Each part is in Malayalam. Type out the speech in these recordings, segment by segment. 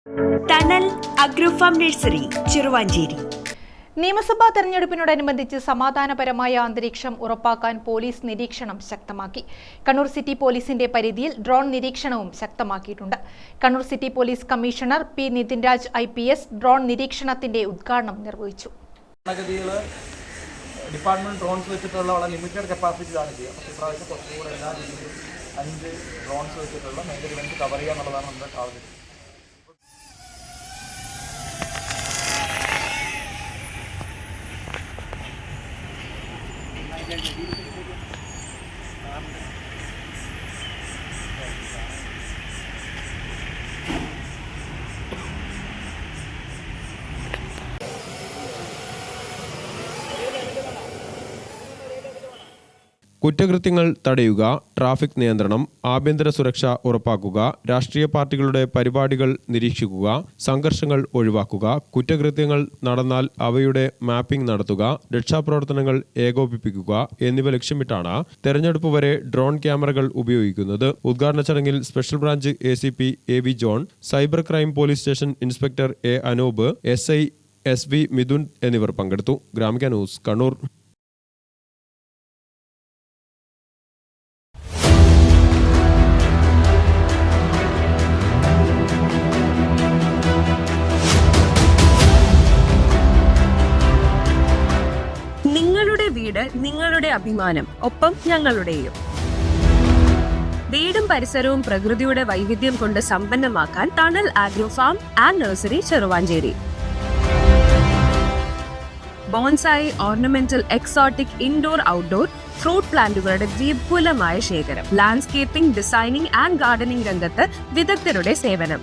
Tunnel അഗ്രോഫാം nursery Cheruvanchery. നിയമസഭാ തെരഞ്ഞെടുപ്പിനോടനുബന്ധിച്ച് സമാധാനപരമായ അന്തരീക്ഷം ഉറപ്പാക്കാൻ പോലീസ് നിരീക്ഷണം ശക്തമാക്കി. കണ്ണൂർ സിറ്റി പോലീസിന്റെ പരിധിയിൽ ഡ്രോൺ നിരീക്ഷണവും ശക്തമാക്കിയിട്ടുണ്ട്. Kannur city police commissioner P Nithinraj IPS drone നിരീക്ഷണത്തിന്റെ ഉദ്ഘാടനം നിർവഹിച്ചു. ഡിപ്പാർട്ട്മെന്റ് ഡ്രോൺസ് വെച്ചിട്ടുള്ള വളരെ ലിമിറ്റഡ് കപ്പാസിറ്റിയാണ് ചെയ്യുക. പക്ഷേ ഇപ്രാവശ്യം കുറച്ചുകൂടെ എല്ലാ ജില്ലയിലും 5 ഡ്രോൺസ് വെച്ചിട്ടുള്ള മേജർ ഇവന്റ് കവർ ചെയ്യുക എന്നുള്ളതാണ് നമ്മുടെ ടാർഗറ്റ്. കുറ്റകൃത്യങ്ങൾ തടയുക, ട്രാഫിക് നിയന്ത്രണം, ആഭ്യന്തര സുരക്ഷ ഉറപ്പാക്കുക, രാഷ്ട്രീയ പാർട്ടികളുടെ പരിപാടികൾ നിരീക്ഷിക്കുക, സംഘർഷങ്ങൾ ഒഴിവാക്കുക, കുറ്റകൃത്യങ്ങൾ നടന്നാൽ അവയുടെ മാപ്പിംഗ് നടത്തുക, രക്ഷാപ്രവർത്തനങ്ങൾ ഏകോപിപ്പിക്കുക എന്നിവ ലക്ഷ്യമിട്ടാണ് തെരഞ്ഞെടുപ്പ് വരെ ഡ്രോൺ ക്യാമറകൾ ഉപയോഗിക്കുന്നത്. ഉദ്ഘാടന ചടങ്ങിൽ special branch ACP AV John, cyber crime police station inspector A Anoop, SI SV Mithun എന്നിവർ പങ്കെടുത്തു. ഗ്രാമിക ന്യൂസ്, കണ്ണൂർ. നിങ്ങളുടെ വീട് നിങ്ങളുടെ അഭിമാനം, ഒപ്പം ഞങ്ങളുടെയും. വീടും പരിസരവും പ്രകൃതിയുടെ വൈവിധ്യം കൊണ്ട് സമ്പന്നമാക്കാൻ tunnel agrofarm and nursery Cheruvanchery. Bonsai, ornamental, exotic, indoor, outdoor fruit പ്ലാന്റുകളുടെ വിപുലമായ ശേഖരം. ലാൻഡ്സ്കേപ്പിംഗ്, ഡിസൈനിംഗ് ആൻഡ് ഗാർഡനിംഗ് രംഗത്ത് വിദഗ്ധരുടെ സേവനം.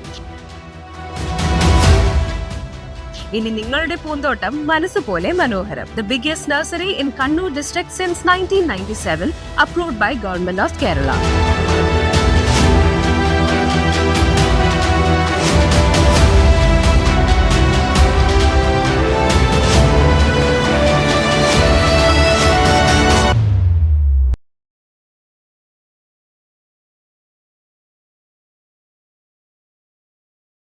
ഇനി നിങ്ങളുടെ പൂന്തോട്ടം മനസ്സുപോലെ മനോഹരം. The biggest nursery in Kannur district since 1997, approved by Government of Kerala.